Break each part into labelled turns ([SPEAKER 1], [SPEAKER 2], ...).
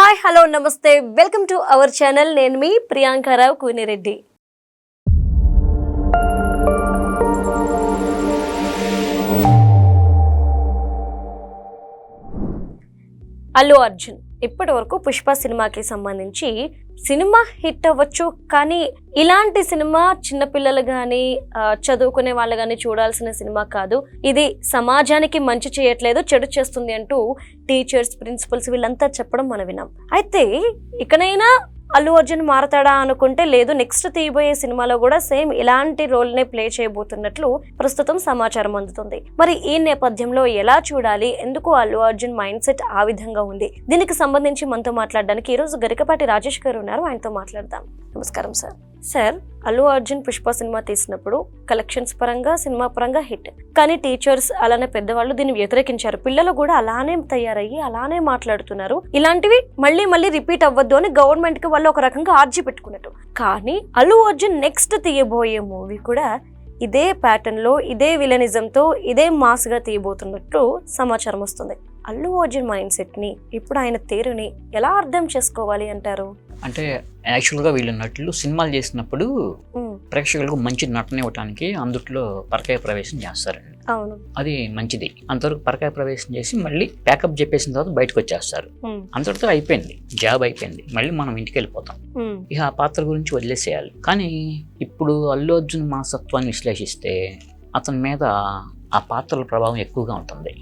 [SPEAKER 1] Hi hello నమస్తే welcome to our channel. నేను మీ ప్రియాంకారావు కూనిరెడ్డి. అల్లు అర్జున్ ఇప్పటి వరకు పుష్ప సినిమాకి సంబంధించి సినిమా హిట్ అవ్వచ్చు, కానీ ఇలాంటి సినిమా చిన్నపిల్లలు కానీ చదువుకునే వాళ్ళు కానీ చూడాల్సిన సినిమా కాదు. ఇది సమాజానికి మంచి చేయట్లేదు, చెడు చేస్తుంది అంటూ టీచర్స్, ప్రిన్సిపల్స్ వీళ్ళంతా చెప్పడం మనం విన్నాం. అయితే ఇకనైనా అల్లు అర్జున్ మారతాడా అనుకుంటే లేదు, నెక్స్ట్ తీయబోయే సినిమాలో కూడా సేమ్ ఇలాంటి రోల్నే ప్లే చేయబోతున్నట్లు ప్రస్తుతం సమాచారం అందుతుంది. మరి ఈ నేపథ్యంలో ఎలా చూడాలి, ఎందుకు అల్లు అర్జున్ మైండ్ సెట్ ఆ విధంగా ఉంది, దీనికి సంబంధించి మనతో మాట్లాడడానికి ఈ రోజు గరికపాటి రాజేష్ గారు ఉన్నారు. ఆయనతో మాట్లాడదాం. నమస్కారం sir. Sir, Allu Arjun Pushpa cinema తీసినప్పుడు కలెక్షన్స్ పరంగా, సినిమా పరంగా హిట్, కానీ టీచర్స్ అలానే పెద్దవాళ్ళు దీన్ని వ్యతిరేకించారు. పిల్లలు కూడా అలానే తయారయ్యి అలానే మాట్లాడుతున్నారు. ఇలాంటివి మళ్ళీ మళ్ళీ రిపీట్ అవ్వద్దు అని గవర్నమెంట్ కి వాళ్ళు ఒక రకంగా ఆర్జీ పెట్టుకున్నట్టు. కానీ అల్లు అర్జున్ నెక్స్ట్ తీయబోయే మూవీ కూడా ఇదే ప్యాటర్న్ లో, ఇదే విలనిజంతో, ఇదే మాస్ గా తీయబోతున్నట్టు సమాచారం వస్తుంది. అల్లు అర్జున్ మైండ్ సెట్ ని, ఇప్పుడు ఆయన తీరుని ఎలా అర్థం చేసుకోవాలి అంటారు?
[SPEAKER 2] అంటే యాక్చువల్గా వీళ్ళు నటులు సినిమాలు చేసినప్పుడు ప్రేక్షకులకు మంచి నటన ఇవ్వడానికి అందుట్లో పరకాయ ప్రవేశం చేస్తారండి.
[SPEAKER 1] అవును,
[SPEAKER 2] అది మంచిది. అంతవరకు పరకాయ ప్రవేశం చేసి మళ్ళీ ప్యాకప్ చెప్పేసిన తర్వాత బయటకు వచ్చేస్తారు. అంతటితో అయిపోయింది, జాబ్ అయిపోయింది, మళ్ళీ మనం ఇంటికి వెళ్ళిపోతాం. ఇక ఆ పాత్ర గురించి వదిలేసేయాలి. కానీ ఇప్పుడు అల్లు అర్జున్ మానసత్వాన్ని విశ్లేషిస్తే అతని మీద ఆ పాత్రల ప్రభావం ఎక్కువగా ఉంటుంది.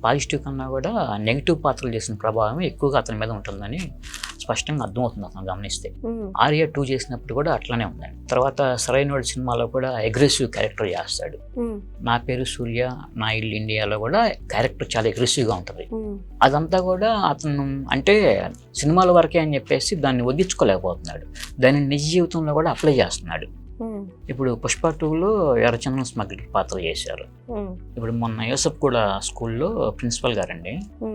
[SPEAKER 2] పాజిటివ్ కన్నా కూడా నెగిటివ్ పాత్రలు చేసిన ప్రభావం ఎక్కువగా అతని మీద ఉంటుందని స్పష్టంగా అర్థమవుతుంది అతను గమనిస్తే. ఆర్య 2 చేసినప్పుడు కూడా అట్లానే ఉందండి. తర్వాత సరైనోడు సినిమాలో కూడా అగ్రెసివ్ క్యారెక్టర్ చేస్తాడు. నా పేరు సూర్య, నా ఇల్లు ఇండియాలో కూడా క్యారెక్టర్ చాలా అగ్రెసివ్గా ఉంటుంది. అదంతా కూడా అతను అంటే సినిమాల వరకే అని చెప్పేసి దాన్ని వదిలించుకోలేకపోతున్నాడు. దాన్ని నిజ జీవితంలో కూడా అప్లై చేస్తున్నాడు. ఇప్పుడు పుష్ప 2లో ఎర్రచందనం స్మగ్లర్ పాత్ర చేశారు. ఇప్పుడు మొన్న యూసఫ్ కూడా స్కూల్లో ప్రిన్సిపల్ గారండి,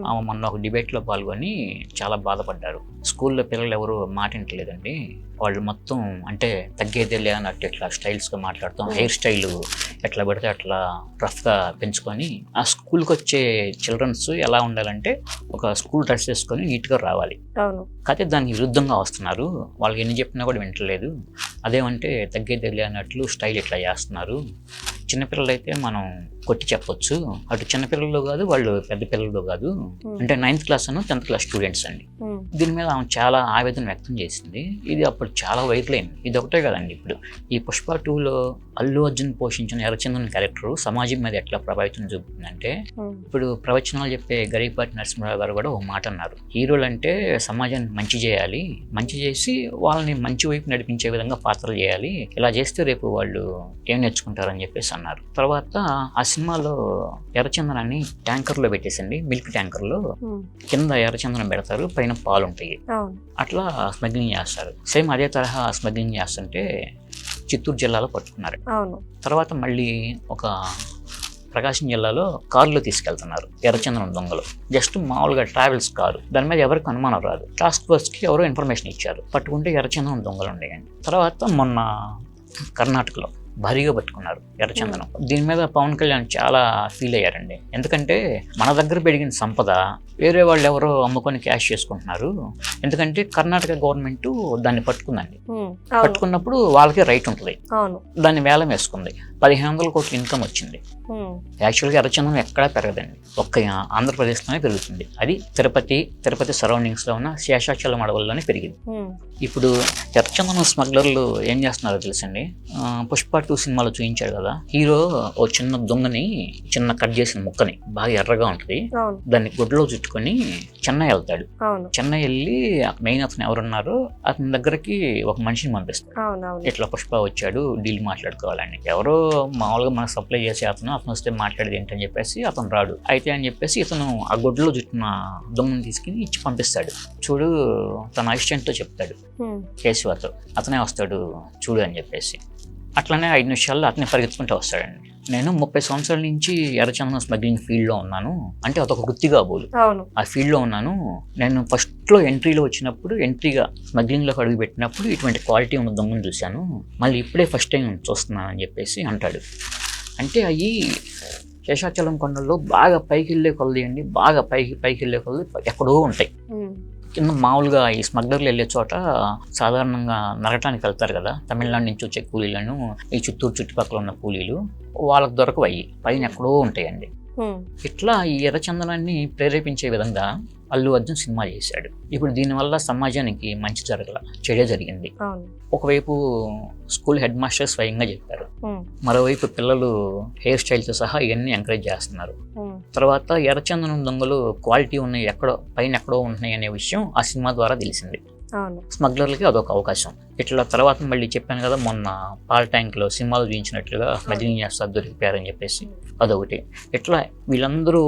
[SPEAKER 2] ఆమె మొన్న ఒక డిబేట్లో పాల్గొని చాలా బాధపడ్డారు. స్కూల్లో పిల్లలు ఎవరు మాట వింటలేదండి, వాళ్ళు మొత్తం అంటే తగ్గేదేలే అన్నట్టు ఇట్లా స్టైల్స్గా మాట్లాడతాం, హెయిర్ స్టైల్ ఎట్లా పడితే అట్లా రఫ్గా పెంచుకొని, ఆ స్కూల్కి వచ్చే చిల్డ్రన్స్ ఎలా ఉండాలంటే ఒక స్కూల్ డ్రెస్ వేసుకొని నీట్గా రావాలి. కాకపోతే దానికి విరుద్ధంగా వస్తున్నారు, వాళ్ళకి ఎన్ని చెప్పినా కూడా వింటలేదు. అదేమంటే తగ్గేదేలే అన్నట్లు స్టైల్ ఇట్లా చేస్తున్నారు. చిన్నపిల్లలు అయితే మనం కొట్టి చెప్పొచ్చు, అటు చిన్నపిల్లలు కాదు, వాళ్ళు పెద్ద పిల్లలు కాదు, అంటే 9th క్లాస్ అను 10th క్లాస్ స్టూడెంట్స్ అండి. దీని మీద ఆమె చాలా ఆవేదన వ్యక్తం చేసింది. ఇది అప్పుడు చాలా వైరల్ అయింది. ఇది ఒకటే కదండి, ఇప్పుడు ఈ పుష్ప 2లో అల్లు అర్జున్ పోషించిన ఎర్రచందన్ క్యారెక్టర్ సమాజం మీద ఎట్లా ప్రభావితం చూపుతుందంటే, ఇప్పుడు ప్రవచనాలు చెప్పే గరికపాటి నరసింహరావు గారు కూడా ఒక మాట అన్నారు, హీరోలు అంటే సమాజానికి మంచి చేయాలి, మంచి చేసి వాళ్ళని మంచి వైపు నడిపించే విధంగా పాత్రలు చేయాలి, ఇలా చేస్తే రేపు వాళ్ళు ఏం నేర్చుకుంటారని చెప్పేసి అన్నారు. తర్వాత ఆ సినిమాలో ఎర్రచందనాన్ని ట్యాంకర్లో పెట్టేసండి, మిల్క్ ట్యాంకర్లో కింద ఎర్రచందనం పెడతారు, పైన పాలు ఉంటాయి, అట్లా స్మగ్లింగ్ చేస్తారు. సేమ్ అదే తరహా స్మగ్లింగ్ చేస్తుంటే చిత్తూరు జిల్లాలో పట్టుకున్నారు. తర్వాత మళ్ళీ ఒక ప్రకాశం జిల్లాలో కారులో తీసుకెళ్తున్నారు ఎర్రచందనం దొంగలు. జస్ట్ మామూలుగా ట్రావెల్స్ కారు, దాని మీద ఎవరికి అనుమానం రాదు. టాస్క్ ఫోర్స్కి ఎవరో ఇన్ఫర్మేషన్ ఇచ్చారు, పట్టుకుంటే ఎర్రచందనం దొంగలు ఉండేయండి. తర్వాత మొన్న కర్ణాటకలో భారీగా పట్టుకున్నారు ఎర్రచందనం. దీని మీద పవన్ కళ్యాణ్ చాలా ఫీల్ అయ్యారండి. ఎందుకంటే మన దగ్గర పెరిగిన సంపద వేరే వాళ్ళు ఎవరో అమ్ముకొని క్యాష్ చేసుకుంటున్నారు. ఎందుకంటే కర్ణాటక గవర్నమెంట్ దాన్ని పట్టుకుందండి. పట్టుకున్నప్పుడు వాళ్ళకి రైట్ ఉంటుంది, దాన్ని వేలం వేసుకుంది. 1500 కోట్ల ఇన్కమ్ వచ్చింది. యాక్చువల్గా ఎర్రచందనం ఎక్కడా పెరగదండి, ఒక్క ఆంధ్రప్రదేశ్లోనే పెరుగుతుంది. అది తిరుపతి సరౌండింగ్స్లో ఉన్న శేషాచలం అడవుల్లోనే పెరిగింది. ఇప్పుడు ఎర్రచందనం స్మగ్లర్లు ఏం చేస్తున్నారో తెలుసండి, పుష్ప 2 సినిమాలో చూపించాడు కదా, హీరో ఓ చిన్న దొంగని, చిన్న కట్ చేసిన ముక్కని బాగా ఎర్రగా ఉంటుంది, దాన్ని గుడ్డలో చుట్టుకొని చెన్నై వెళ్తాడు. చెన్నై వెళ్ళి మెయిన్ అతను ఎవరున్నారో అతని దగ్గరికి ఒక మనిషిని పంపిస్తాడు, ఇట్లా పుష్ప వచ్చాడు, డీల్ మాట్లాడుకోవాలని. ఎవరో మామూలుగా మనకు సప్లై చేసే అతను వస్తే మాట్లాడేది ఏంటని చెప్పేసి అతను రాడు. అయితే అని చెప్పేసి ఇతను ఆ గుడ్డలో చుట్టిన దొంగని తీసుకుని ఇచ్చి పంపిస్తాడు. చూడు, తన అసిస్టెంట్తో చెప్తాడు, కేశవతో, అతనే వస్తాడు చూడు అని చెప్పేసి. అట్లనే 5 నిమిషాల్లో అతనే పరిగెత్తుకుంటూ వస్తాడండి. నేను 30 సంవత్సరాల నుంచి ఎర్రచందనం స్మగ్లింగ్ ఫీల్డ్లో ఉన్నాను, అంటే అదొక వృత్తిగా బోలు ఆ ఫీల్డ్లో ఉన్నాను. నేను ఫస్ట్లో ఎంట్రీలో వచ్చినప్పుడు, ఎంట్రీగా స్మగ్లింగ్లోకి అడుగు పెట్టినప్పుడు ఇటువంటి క్వాలిటీ ఉన్న దొంగను చూశాను, మళ్ళీ ఇప్పుడే ఫస్ట్ టైం చూస్తున్నాను అని చెప్పేసి అంటాడు. అంటే అవి శేషాచలం కొండల్లో బాగా పైకి వెళ్ళే కొలది అండి, బాగా పైకి వెళ్ళే కొలది ఎక్కడో ఉంటాయి. కింద మామూలుగా ఈ స్మగ్లర్లు వెళ్ళే చోట సాధారణంగా నరకటానికి వెళ్తారు కదా, తమిళనాడు నుంచి వచ్చే కూలీలను, ఈ చిత్తూరు చుట్టుపక్కల ఉన్న కూలీలు, వాళ్ళకు దొరకవయ్యి పైన ఎక్కడో ఉంటాయండి. ఇట్లా ఈ ఎర్రచందనాన్ని ప్రేరేపించే విధంగా అల్లు అర్జున్ సినిమా చేశాడు. ఇప్పుడు దీనివల్ల సమాజానికి మంచి జరగల, చెడే జరిగింది. ఒకవైపు స్కూల్ హెడ్ మాస్టర్ స్వయంగా చెప్పారు, మరోవైపు పిల్లలు హెయిర్ స్టైల్తో సహా ఇవన్నీ ఎంకరేజ్ చేస్తున్నారు. తర్వాత ఎర్రచందనం దొంగలు క్వాలిటీ ఉన్నాయి, పైన ఎక్కడో ఉంటున్నాయి అనే విషయం ఆ సినిమా ద్వారా తెలిసింది. స్మగ్లర్లకి అదొక అవకాశం. ఇట్లా తర్వాత మళ్ళీ చెప్పాను కదా, మొన్న పాల్ ట్యాంక్లో సినిమాలు చూపించినట్లుగా మజిలీ చేస్తారు దొరికిపోయారని చెప్పేసి అదొకటి. ఇట్లా వీళ్ళందరూ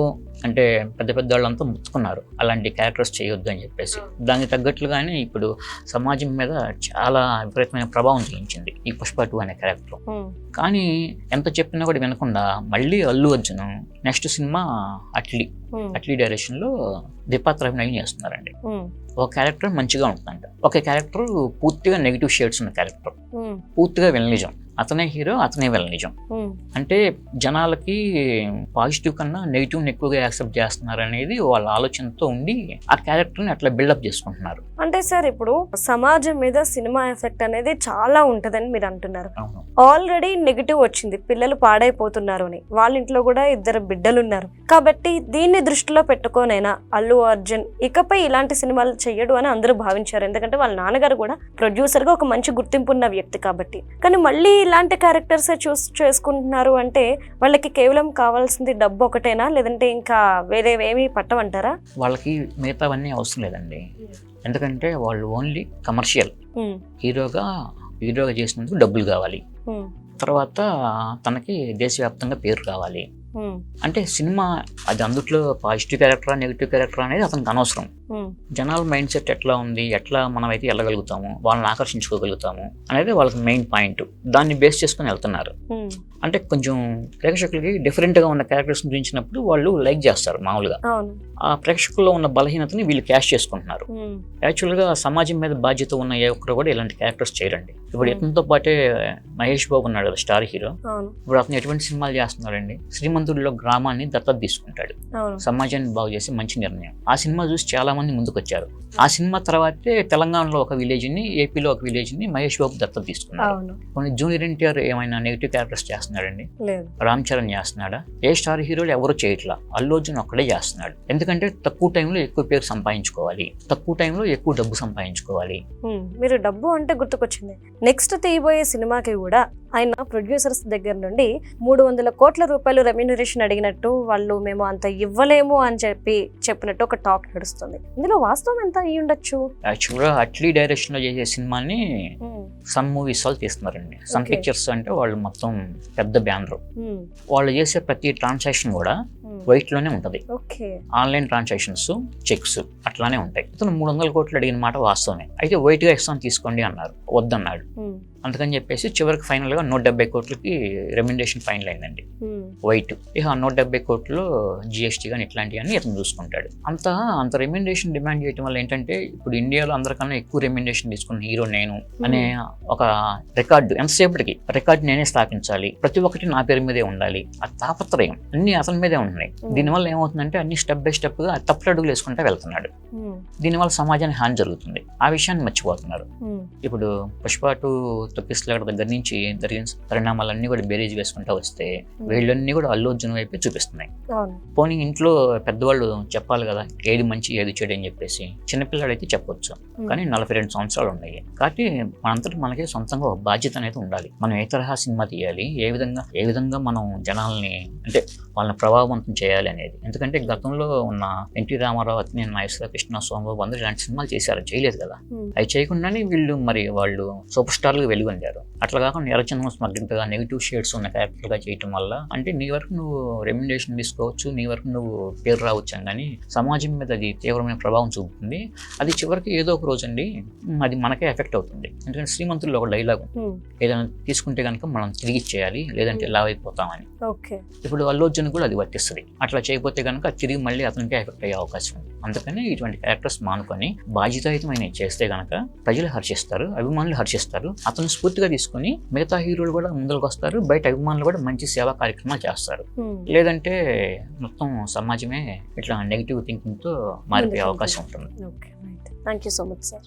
[SPEAKER 2] అంటే పెద్ద పెద్ద వాళ్ళంతా ముచ్చుకున్నారు అలాంటి క్యారెక్టర్స్ చేయొద్దు అని చెప్పేసి. దానికి తగ్గట్లుగానే ఇప్పుడు సమాజం మీద చాలా విపరీతమైన ప్రభావం చూపించింది ఈ పుష్ప 2 అనే క్యారెక్టర్. కానీ ఎంత చెప్పినా కూడా వినకుండా మళ్ళీ అల్లు అర్జున్ నెక్స్ట్ సినిమా అట్లీ డైరెక్షన్లో దీపాత్రభినయం చేస్తున్నారండి. ఒక క్యారెక్టర్ మంచిగా ఉంటుందంట, ఒక క్యారెక్టర్ పూర్తిగా నెగిటివ్ షేడ్స్ ఉన్న క్యారెక్టర్, పూర్తిగా విలనిజం, అతనే హీరో అతనే విలనిజం. అంటే జనాలకి పాజిటివ్ కన్నా నెగిటివ్ ఎక్కువగా యాక్సెప్ట్ చేస్తున్నారు అనేది వాళ్ళ ఆలోచనతో ఉండి ఆ క్యారెక్టర్ని అట్లా బిల్డప్ చేసుకుంటున్నారు.
[SPEAKER 1] అంటే సార్ ఇప్పుడు సమాజం మీద సినిమా ఎఫెక్ట్ అనేది చాలా ఉంటదని మీరు అంటున్నారు. ఆల్రెడీ నెగిటివ్ వచ్చింది, పిల్లలు పాడైపోతున్నారు అని, వాళ్ళ ఇంట్లో కూడా 2 బిడ్డలు ఉన్నారు. కాబట్టి దీన్ని దృష్టిలో పెట్టుకోనైనా అల్లు అర్జున్ ఇకపై ఇలాంటి సినిమాలు చెయ్యడు అని అందరూ భావించారు. ఎందుకంటే వాళ్ళ నాన్నగారు కూడా ప్రొడ్యూసర్ గా ఒక మంచి గుర్తింపు ఉన్న వ్యక్తి కాబట్టి. కానీ మళ్ళీ ఇలాంటి క్యారెక్టర్స్ చూస్ చేసుకుంటున్నారు అంటే వాళ్ళకి కేవలం కావాల్సింది డబ్బు ఒకటేనా, లేదంటే ఇంకా వేరేవేమీ పట్టవంటారా?
[SPEAKER 2] వాళ్ళకి మిగతావన్నీ అవసరం లేదండి, ఎందుకంటే వాళ్ళు ఓన్లీ కమర్షియల్. హీరోగా చేసినందుకు డబ్బులు కావాలి, తర్వాత తనకి దేశవ్యాప్తంగా పేరు కావాలి. అంటే సినిమా అది అందుట్లో పాజిటివ్ క్యారెక్టరా నెగిటివ్ క్యారెక్టరా అనేది అతనికి అనవసరం. జనాల మైండ్ సెట్ ఎట్లా ఉంది, ఎట్లా మనం అయితే వెళ్ళగలుగుతాము, వాళ్ళని ఆకర్షించుకోగలుగుతాము అనేది వాళ్ళకి మెయిన్ పాయింట్. దాన్ని బేస్ చేసుకుని వెళ్తున్నారు. అంటే కొంచెం ప్రేక్షకులకి డిఫరెంట్గా ఉన్న క్యారెక్టర్స్ చూపించినప్పుడు వాళ్ళు లైక్ చేస్తారు. మామూలుగా ఆ ప్రేక్షకుల్లో ఉన్న బలహీనతని వీళ్ళు క్యాష్ చేసుకుంటున్నారు. యాక్చువల్గా సమాజం మీద బాధ్యత ఉన్న ఏ ఒక్కరు కూడా ఇలాంటి క్యారెక్టర్స్ చేయరండి. ఇప్పుడు ఇతనితో పాటే మహేష్ బాబు ఉన్నాడు కదా, స్టార్ హీరో. ఇప్పుడు అతను ఎటువంటి సినిమాలు చేస్తున్నాడండి? శ్రీమంతుడిలో గ్రామాన్ని దత్తత తీసుకుంటాడు, సమాజాన్ని బాగు చేసి మంచి నిర్ణయం. ఆ సినిమా చూసి చాలా మంది ముందుకొచ్చారు. ఆ సినిమా తర్వాతే తెలంగాణలో ఒక విలేజ్ ని, ఏపీలో ఒక విలేజ్ ని మహేష్ బాబు దత్తత తీసుకున్నాడు. కొన్ని జూనియర్ ఎన్టీఆర్ ఏమైనా నెగిటివ్ క్యారెక్టర్స్ చేస్తున్నాడండి? రామ్ చరణ్ చేస్తున్నాడా? ఏ స్టార్ హీరోలు ఎవరు చేయట్లా, అల్లు అర్జున్ ఒక్కడే చేస్తున్నాడు. ఎందుకంటే తక్కువ టైంలో ఎక్కువ పేరు సంపాదించుకోవాలి, తక్కువ టైంలో ఎక్కువ డబ్బు సంపాదించుకోవాలి.
[SPEAKER 1] మీరు డబ్బు అంటే గుర్తుకొచ్చింది, నెక్స్ట్ తీయబోయే సినిమాకి కూడా ఆయన ప్రొడ్యూసర్స్ దగ్గర నుండి 300 కోట్ల రూపాయలు రెమ్యూనరేషన్ అడిగినట్టు, వాళ్ళు మేము అంత ఇవ్వలేము అని చెప్పినట్టు ఒక టాక్ నడుస్తుంది. ఇందులో వాస్తవం ఎంత అయ్యి ఉండొచ్చు?
[SPEAKER 2] యాక్చువల్గా అట్లీ డైరెక్షన్ లో చేసే సినిమాని సన్ మూవీస్ వాళ్ళు తీస్తున్నారండి. సన్ పిక్చర్స్ అంటే వాళ్ళు మొత్తం పెద్ద బ్యానర్. వాళ్ళు చేసే ప్రతి ట్రాన్సాక్షన్ కూడా వైట్ లోనే ఉంటది. ఆన్లైన్ ట్రాన్సాక్షన్స్, చెక్స్ అట్లానే ఉంటాయి. ఇతను 300 కోట్లు అడిగిన మాట వాస్తవమే. అయితే వైట్ గా ఇస్తాను తీసుకోండి అన్నారు, వద్దన్నాడు. అందుకని చెప్పేసి చివరికి ఫైనల్ గా 170 కోట్లకి రెమ్యునరేషన్ ఫైనల్ అయిందండి వైట్. ఇక 170 కోట్లు జిఎస్టీ కానీ ఇట్లాంటివన్నీ ఇతను చూసుకుంటాడు. అంత రెమ్యునరేషన్ డిమాండ్ చేయడం వల్ల ఏంటంటే ఇప్పుడు ఇండియాలో అందరికన్నా ఎక్కువ రెమ్యునరేషన్ తీసుకున్న హీరో నేను అనే ఒక రికార్డు, ఎంతసేపటికి రికార్డు నేనే స్థాపించాలి, ప్రతి ఒక్కటి నా పేరు మీదే ఉండాలి, ఆ తాపత్రయం అన్ని అతని మీదే ఉన్నాయి. దీనివల్ల ఏమవుతుందంటే అన్ని స్టెప్ బై స్టెప్ గా తప్పుడు అడుగులు వేసుకుంటూ వెళ్తున్నాడు. దీనివల్ల సమాజానికి హాని జరుగుతుంది, ఆ విషయాన్ని మర్చిపోతున్నారు. ఇప్పుడు పుష్ప 2 తొక్కిసలాట దగ్గర నుంచి జరిగిన పరిణామాలన్నీ కూడా బేరీజ్ వేసుకుంటూ వస్తే వీళ్ళన్నీ కూడా అల్లు అర్జున్ వైపే చూపిస్తున్నాయి. పోనీ ఇంట్లో పెద్దవాళ్ళు చెప్పాలి కదా ఏది మంచి ఏది చెడు అని చెప్పేసి. చిన్నపిల్లాడైతే చెప్పొచ్చు, కానీ 42 సంవత్సరాలు ఉన్నాయి కాబట్టి మనంతటి మనకి సొంతంగా ఒక బాధ్యత అనేది ఉండాలి. మనం ఏ తరహా సినిమా తీయాలి, ఏ విధంగా మనం జనాల్ని అంటే వాళ్ళని ప్రభావవంతం చేయాలి అనేది. ఎందుకంటే గతంలో ఉన్న ఎన్టీ రామారావు, అక్కినేని నాగేశ్వరరావు, కృష్ణ, సోమబాబు అందరూ ఇలాంటి సినిమాలు చేశారు, చేయలేదు కదా. అవి చేయకుండానే వాళ్ళు సూపర్ స్టార్లుగా వెలుగొందారు. అట్లా కాకుండా ఎర్రచందనం స్మగ్లింగ్గా నెగిటివ్ షేడ్స్ ఉన్న క్యారెక్టర్గా చేయటం వల్ల అంటే నీ వరకు నువ్వు రెమ్యునరేషన్ తీసుకోవచ్చు, నీ వరకు నువ్వు పేరు రావచ్చు, కానీ సమాజం మీద అది తీవ్రమైన ప్రభావం చూపుతుంది. అది చివరికి ఏదో ఒక రోజు అండి అది మనకే ఎఫెక్ట్ అవుతుంది. ఎందుకంటే శ్రీమంతుల్లో ఒక డైలాగ్, ఏదైనా తీసుకుంటే కనుక మనం తిరిగి ఇచ్చేయాలి, లేదంటే లావ్ అయిపోతామని. ఇప్పుడు అల్లు అర్జున్ కూడా అది వర్తిస్తుంది. అట్లా చేయకపోతే కనుక తిరిగి మళ్ళీ అతనికే ఎఫెక్ట్ అయ్యే అవకాశం ఉంది. అందుకని ఇటువంటి క్యారెక్టర్స్ మానుకొని బాధ్యతాయుతమైన చేస్తే కనుక ప్రజలు హర్షిస్తారు, అభిమానులు హర్షిస్తారు. అతను స్ఫూర్తిగా తీసుకుని మిగతా హీరోలు కూడా ముందుకు వస్తారు, బయట అభిమానులు కూడా మంచి సేవా కార్యక్రమాలు చేస్తారు. లేదంటే మొత్తం సమాజమే ఇట్లా నెగిటివ్ థింకింగ్ తో మారిపోయే అవకాశం ఉంటుంది.
[SPEAKER 1] Thank you so much sir.